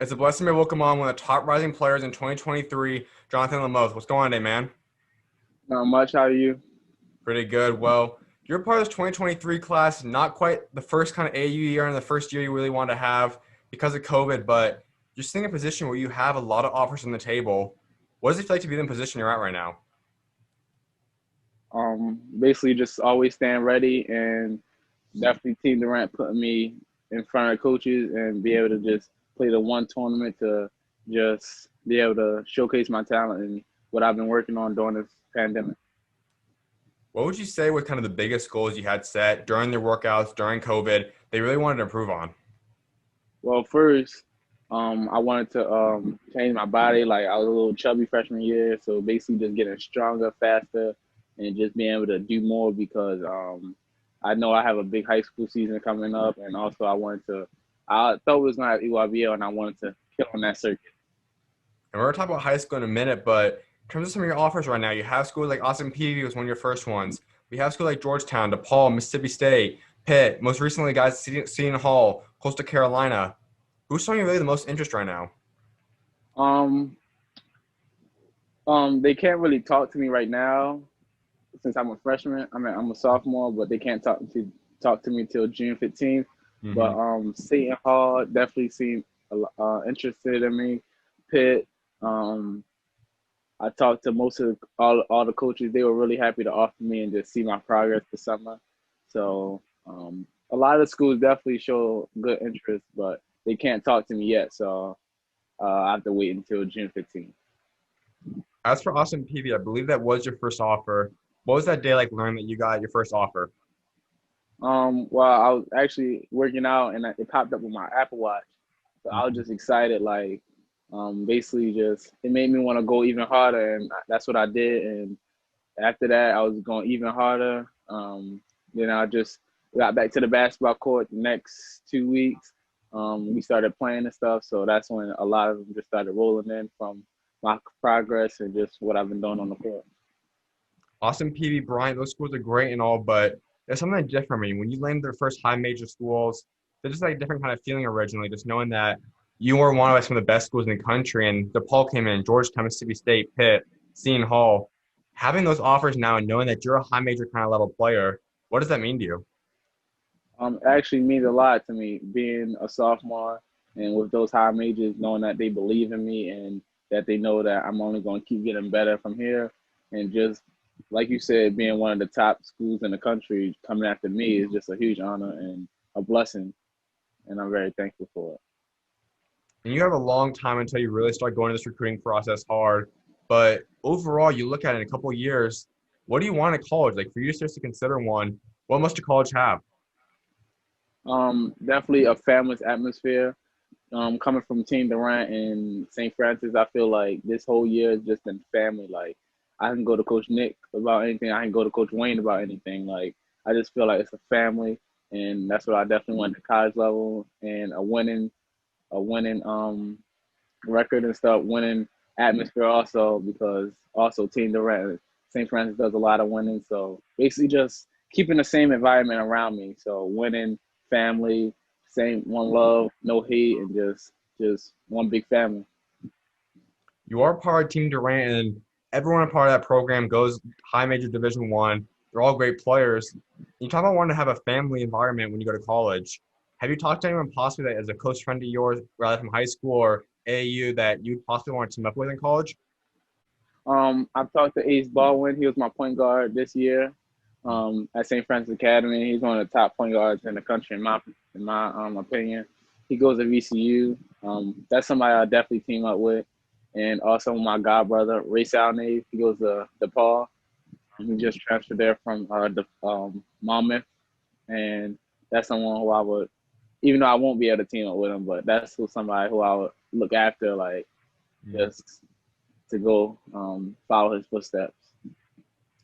It's a blessing to welcome on one of the top rising players in 2023, Jahnathan Lamothe. What's going on today, man? Not much. How are you? Pretty good. Well, you're part of this 2023 class, not quite the first kind of AU year and the first year you really wanted to have because of COVID, but you're sitting in a position where you have a lot of offers on the table. What does it feel like to be in the position you're at right now? Basically just always staying ready and definitely Team Durant putting me in front of coaches and be able to just play the one tournament to just be able to showcase my talent and what I've been working on during this pandemic. What would you say were kind of the biggest goals you had set during your workouts, during COVID, that you really wanted to improve on? Well, first, I wanted to change my body. Like I was a little chubby freshman year, so basically just getting stronger, faster, and just being able to do more because I know I have a big high school season coming up, and also I wanted to. I thought we was gonna have EYBL, and I wanted to kill on that circuit. And we're going to talk about high school in a minute, but in terms of some of your offers right now, you have schools like Austin Peay was one of your first ones. We have schools like Georgetown, DePaul, Mississippi State, Pitt, most recently, guys, Seton Hall, Coastal Carolina. Who's showing you really the most interest right now? Um, they can't really talk to me right now since I'm a freshman. I mean, I'm a sophomore, but they can't talk to me till June 15th. But Hmm. Seton Hall definitely seemed interested in me. Pitt, um, I talked to most of all the coaches. They were really happy to offer me and just see my progress this summer. So a lot of the schools definitely show good interest, but they can't talk to me yet. So I have to wait until June 15th. As for Austin Peay, I believe that was your first offer. What was that day like learning that you got your first offer? Well, I was actually working out and it popped up on my Apple Watch. So I was Mhm. just excited, like, basically just it made me want to go even harder, and that's what I did. And after that, I was going even harder. Then I just got back to the basketball court the next 2 weeks. We started playing and stuff, so that's when a lot of them just started rolling in from my progress and just what I've been doing on the court. Austin Peay, Bryant, those schools are great and all, but there's something different for me. When you land their first high major schools, they're just like a different kind of feeling originally, just knowing that you were one of some of the best schools in the country, and DePaul came in, Georgetown, Mississippi State, Pitt, Seton Hall. Having those offers now and knowing that you're a high major kind of level player, what does that mean to you? Actually means a lot to me being a sophomore and with those high majors, knowing that they believe in me and that they know that I'm only going to keep getting better from here. And just like you said, being one of the top schools in the country coming after me is just a huge honor and a blessing. And I'm very thankful for it. And you have a long time until you really start going to this recruiting process hard. But overall, you look at it in a couple of years, what do you want in college? Like for you to seriously consider one, what must a college have? Definitely a family's atmosphere. Coming from Team Durant and St. Francis, I feel like this whole year has just been family. Like I can go to Coach Nick about anything. I can go to Coach Wayne about anything. Like I just feel like it's a family, and that's what I definitely want at the college level and a winning record and stuff, winning atmosphere also because also Team Durant, St. Francis does a lot of winning. So basically, just keeping the same environment around me. So winning, family, same one love, no hate, and just one big family. You are part of Team Durant, and everyone a part of that program goes high major Division One. They're all great players. You talk about wanting to have a family environment when you go to college. Have you talked to anyone possibly that is a close friend of yours, rather from high school or AAU, that you'd possibly want to team up with in college? I've talked to Ace Baldwin. He was my point guard this year at St. Francis Academy. He's one of the top point guards in the country, in my opinion. He goes to VCU. That's somebody I'll definitely team up with. And also my god brother, Ray Salnave. He goes to DePaul. He just transferred there from Monmouth. And that's someone who I would, even though I won't be able to team up with him, but that's somebody who I would look after, like, Mm. just to go follow his footsteps.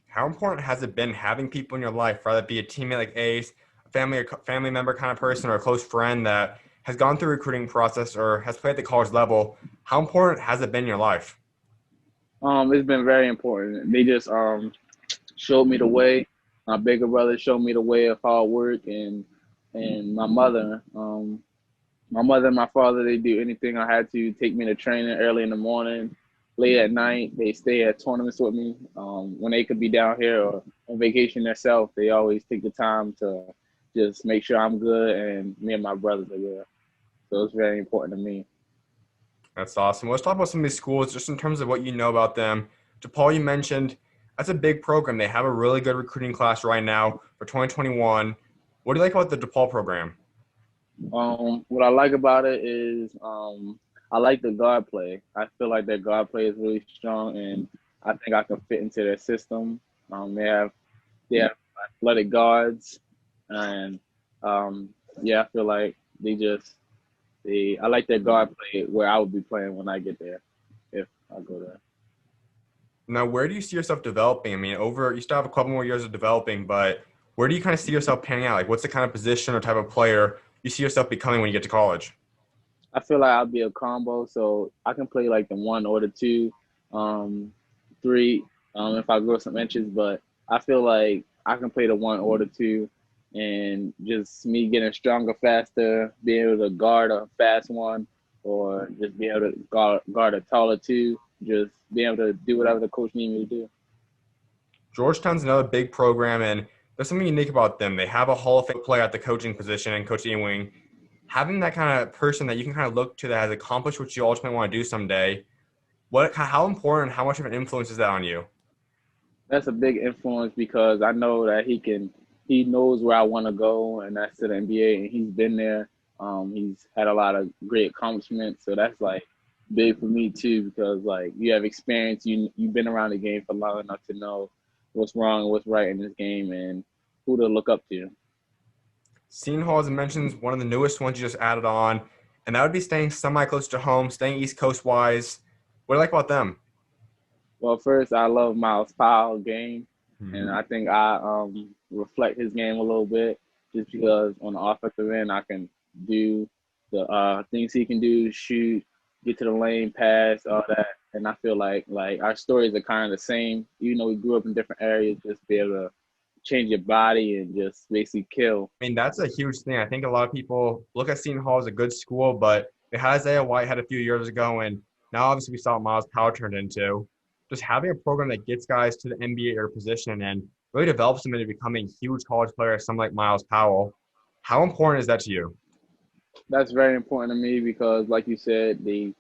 How important has it been having people in your life, whether it be a teammate like Ace, a family or family member kind of person, or a close friend that has gone through a recruiting process or has played at the college level? How important has it been in your life? It's been very important. They just showed me the way. My bigger brother showed me the way of hard work, and my mother, My mother and my father, they do anything I had to take me to training early in the morning, late at night. They stay at tournaments with me. When they could be down here or on vacation themselves, they always take the time to just make sure I'm good and me and my brothers are good. So it's very important to me. That's awesome. Let's talk about some of these schools just in terms of what you know about them. DePaul, you mentioned that's a big program. They have a really good recruiting class right now for 2021. What do you like about the DePaul program? What I like about it is I like the guard play. I feel like their guard play is really strong, and I think I can fit into their system. They have athletic guards, and um, yeah, I feel like I like their guard play where I would be playing when I get there if I go there. Now, where do you see yourself developing? I mean, you still have a couple more years of developing, but where do you kind of see yourself panning out? Like, what's the kind of position or type of player you see yourself becoming when you get to college? I feel like I'll be a combo, so I can play like the one or the two, three, if I grow some inches. But I feel like I can play the one or the two, and just me getting stronger, faster, being able to guard a fast one, or just being able to guard a taller two. Just being able to do whatever the coach needs me to do. Georgetown's another big program, and there's something unique about them. They have a Hall of Fame player at the coaching position and Coach Ewing. Having that kind of person that you can kind of look to that has accomplished what you ultimately want to do someday, how important, how much of an influence is that on you? That's a big influence because I know that he knows where I want to go, and that's to the NBA, and he's been there. He's had a lot of great accomplishments, so that's like big for me too because like you have experience, you've been around the game for long enough to know what's wrong and what's right in this game and who to look up to. Seton Hall, as mentioned, is one of the newest ones you just added on, and that would be staying semi-close to home, staying East Coast-wise. What do you like about them? Well, first I love Miles Powell game, and Mhm. I think I reflect his game a little bit just because on the offensive end I can do the things he can do, shoot, get to the lane, pass, all that. And I feel like our stories are kind of the same. Even though we grew up in different areas, just be able to change your body and just basically kill. I mean, that's a huge thing. I think a lot of people look at Seton Hall as a good school, but they had Isaiah Whitehead a few years ago, and now obviously we saw what Miles Powell turned into. Just having a program that gets guys to the NBA or position and really develops them into becoming huge college players, someone like Miles Powell. How important is that to you? That's very important to me because, like you said, the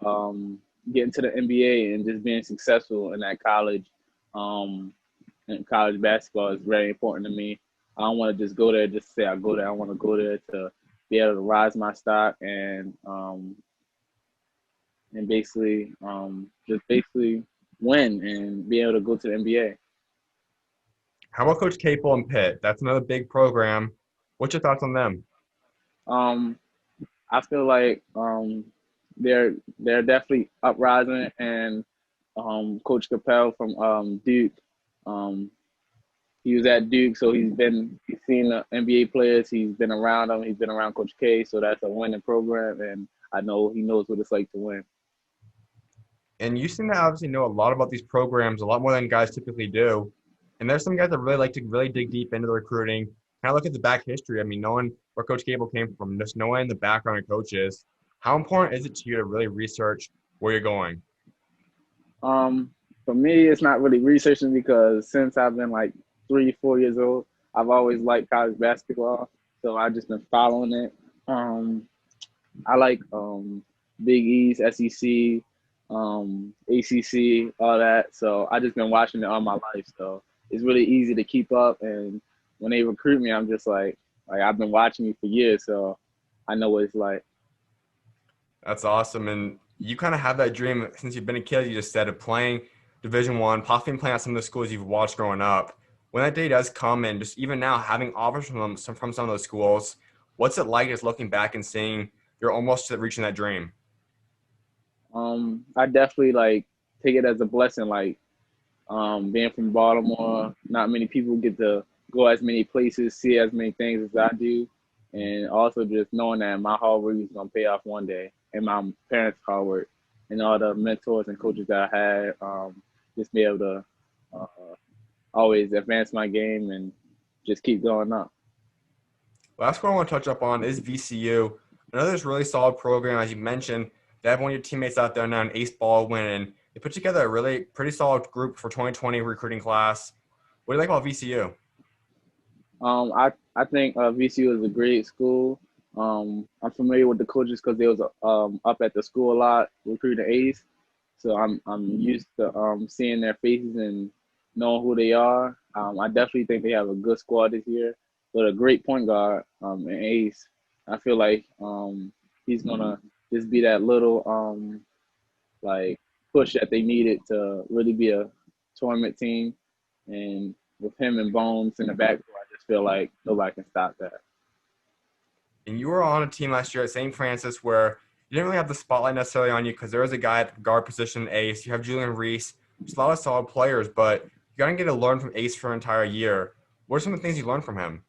um, getting to the NBA and just being successful in that college. Um, and college basketball is very important to me. I don't want to just go there just to say I go there. I want to go there to be able to rise my stock and basically just basically win and be able to go to the NBA. How about Coach Capel and Pitt? That's another big program. What's your thoughts on them? Um, I feel like they're definitely uprising and Coach Capel from Duke. Um, he was at Duke, so he's seen the NBA players. He's been around them. He's been around Coach K, so that's a winning program, and I know he knows what it's like to win. And you seem to obviously know a lot about these programs, a lot more than guys typically do. And there's some guys that really like to really dig deep into the recruiting, kind of look at the back history. I mean, knowing where Coach Cable came from, just knowing the background of coaches. How important is it to you to really research where you're going? Um, for me, it's not really researching because since I've been like 3, 4 years old, I've always liked college basketball, so I've just been following it. Um, I like Big East, SEC, ACC, all that. So I just been watching it all my life. So it's really easy to keep up. And when they recruit me, I'm just like I've been watching you for years, so I know what it's like. That's awesome. And you kind of have that dream since you've been a kid, you just said, of playing Division One, possibly playing at some of the schools you've watched growing up. When that day does come and just even now having offers from them, from some of those schools, what's it like just looking back and seeing you're almost reaching that dream? I definitely like take it as a blessing. Like being from Baltimore, not many people get to go as many places, see as many things as I do, and also just knowing that my hard work is gonna pay off one day, and my parents' hard work, and all the mentors and coaches that I had, just be able to uh, always advance my game and just keep going up. Last one I want to touch up on is VCU. Another just really solid program, as you mentioned, they have one of your teammates out there now, an Ace Baldwin, and they put together a really pretty solid group for 2020 recruiting class. What do you like about VCU? I think VCU is a great school. I'm familiar with the coaches because they was up at the school a lot recruiting Ace, so I'm used to seeing their faces and knowing who they are. I definitely think they have a good squad this year, but a great point guard in Ace. I feel like he's gonna just be that little like push that they needed to really be a tournament team. And with him and Bones in the backcourt, I just feel like nobody can stop that. And you were on a team last year at St. Francis where you didn't really have the spotlight necessarily on you because there was a guy at the guard position, Ace. You have Julian Reese, just a lot of solid players, but you got to get to learn from Ace for an entire year. What are some of the things you learned from him?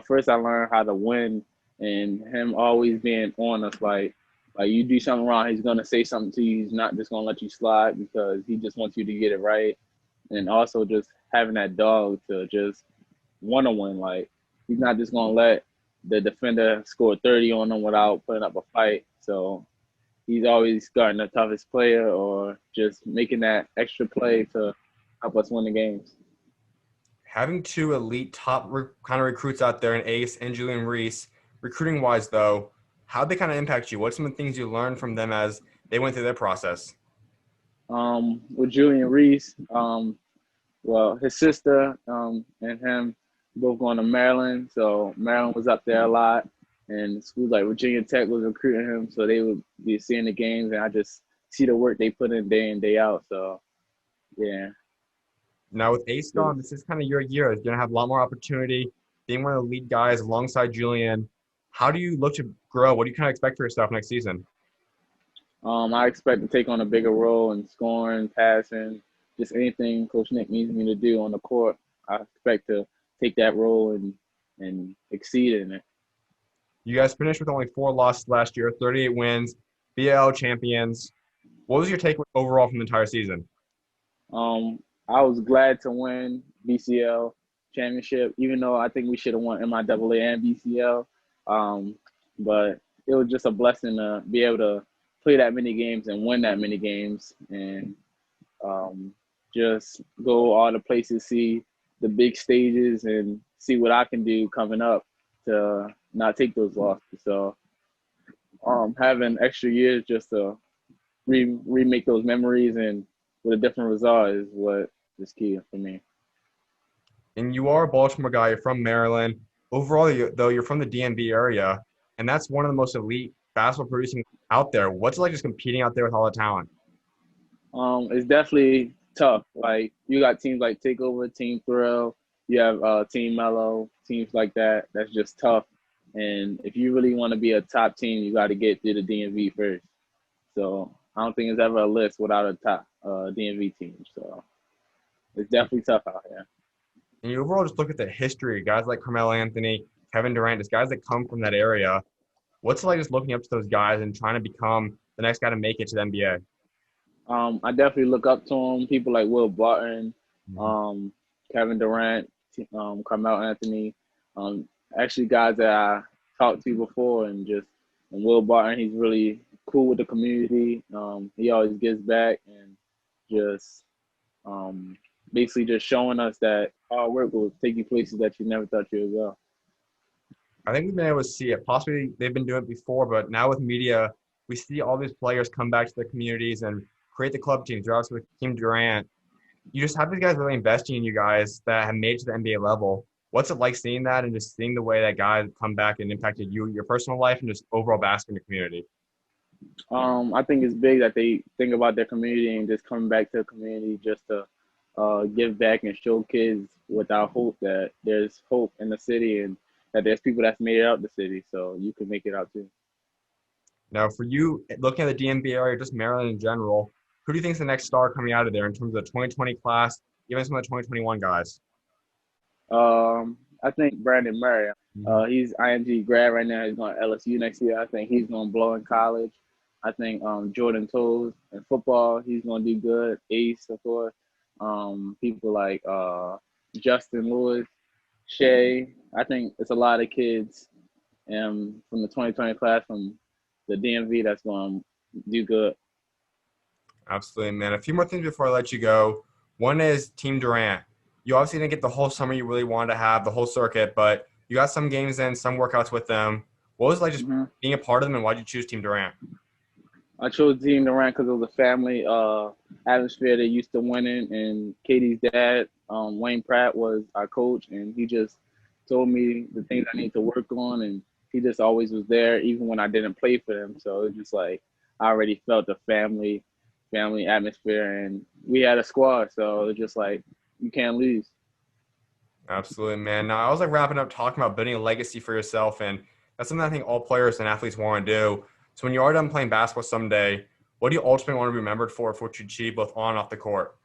First, I learned how to win, and him always being on us. Like you do something wrong, he's gonna say something to you. He's not just gonna let you slide because he just wants you to get it right. And also just having that dog to just want to win. Like he's not just gonna let the defender score 30 on him without putting up a fight. So he's always guarding the toughest player or just making that extra play to help us win the games. Having two elite kind of recruits out there in Ace and Julian Reese, recruiting wise though, how'd they kind of impact you? What's some of the things you learned from them as they went through their process? With Julian Reese, well, his sister and him both going to Maryland, so Maryland was up there a lot, and schools like Virginia Tech was recruiting him, so they would be seeing the games, and I just see the work they put in day out. So yeah, Now with Ace gone, this is kind of your year. You're gonna have a lot more opportunity, being one of the lead guys alongside Julian. How do you look to grow? What do you kind of expect for yourself next season? I expect to take on a bigger role in scoring, passing, just anything Coach Nick needs me to do on the court. I expect to take that role and exceed in it. You guys finished with only 4 losses last year, 38 wins, BL champions. What was your take overall from the entire season? Um, I was glad to win BCL championship, even though I think we should have won MIAA and BCL. Um, but it was just a blessing to be able to play that many games and win that many games and um, just go all the places, see the big stages, and see what I can do coming up to not take those losses. So having extra years just to remake those memories and with a different result is what is key for me. And you are a Baltimore guy. You're from Maryland. Overall, though, you're from the DMV area, and that's one of the most elite basketball producing out there. What's it like just competing out there with all the talent? It's definitely tough. Like you got teams like Takeover, Team Thrill, you have Team Mellow, teams like that. That's just tough. And if you really want to be a top team, you got to get through the DMV first. So I don't think there's ever a list without a top DMV team. So it's definitely tough out here. And you overall just look at the history, guys like Carmelo Anthony, Kevin Durant, just guys that come from that area. What's it like just looking up to those guys and trying to become the next guy to make it to the NBA? I definitely look up to him. People like Will Barton, Mhm. um, Kevin Durant, Carmelo Anthony, actually guys that I talked to before, and Will Barton, he's really cool with the community. He always gives back and just um, basically just showing us that hard work will take you places that you never thought you would go. I think we've been able to see it. Possibly they've been doing it before, but now with media, we see all these players come back to their communities and create the club teams. You're obviously with Team Durant. You just have these guys really investing in you guys that have made it to the NBA level. What's it like seeing that and just seeing the way that guys come back and impacted you, your personal life, and just overall basketball in the community? I think it's big that they think about their community and just coming back to the community just to give back and show kids without hope that there's hope in the city and that there's people that's made it out the city, so you can make it out too. Now, for you, looking at the DMV area, just Maryland in general, who do you think is the next star coming out of there in terms of the 2020 class, even some of the 2021 guys? I think Brandon Murray. Mhm. He's IMG grad right now. He's going to LSU next year. I think he's going to blow in college. I think Jordan Toes in football, he's going to do good. Ace, of course. People like Justin Lewis, Shea. I think it's a lot of kids am from the 2020 class from the DMV that's going to do good. Absolutely, man. A few more things before I let you go. One is Team Durant. You obviously didn't get the whole summer you really wanted to have, the whole circuit, but you got some games in, some workouts with them. What was it like just Mm-hmm. being a part of them, and why did you choose Team Durant? I chose Team Durant because it was a family atmosphere. They used to winning, and Katie's dad, Wayne Pratt, was our coach, and he just told me the things I need to work on, and he just always was there, even when I didn't play for them. So it's just like I already felt the family atmosphere, and we had a squad, so it's just like you can't lose. Absolutely, man. Now, I was like wrapping up talking about building a legacy for yourself, and that's something I think all players and athletes want to do. So when you are done playing basketball someday, what do you ultimately want to be remembered for what you achieve both on and off the court?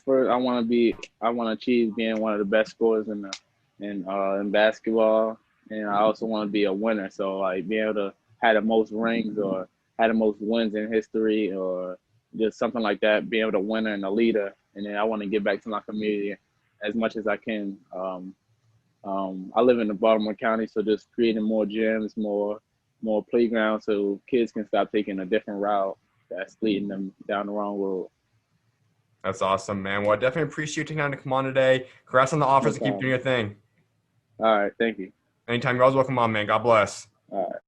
First, I want to achieve being one of the best scorers in basketball, and I also want to be a winner. So like being able to have the most rings or have the most wins in history, or just something like that. Being able to win and a leader, and then I want to give back to my community as much as I can. I live in the Baltimore County, so just creating more gyms, more playgrounds, so kids can stop taking a different route that's leading them down the wrong road. That's awesome, man. Well, I definitely appreciate you taking time to come on today. Congrats on the offers No and keep doing problem. your thing. All right, thank you. Anytime, you're always welcome on, man. God bless. All right.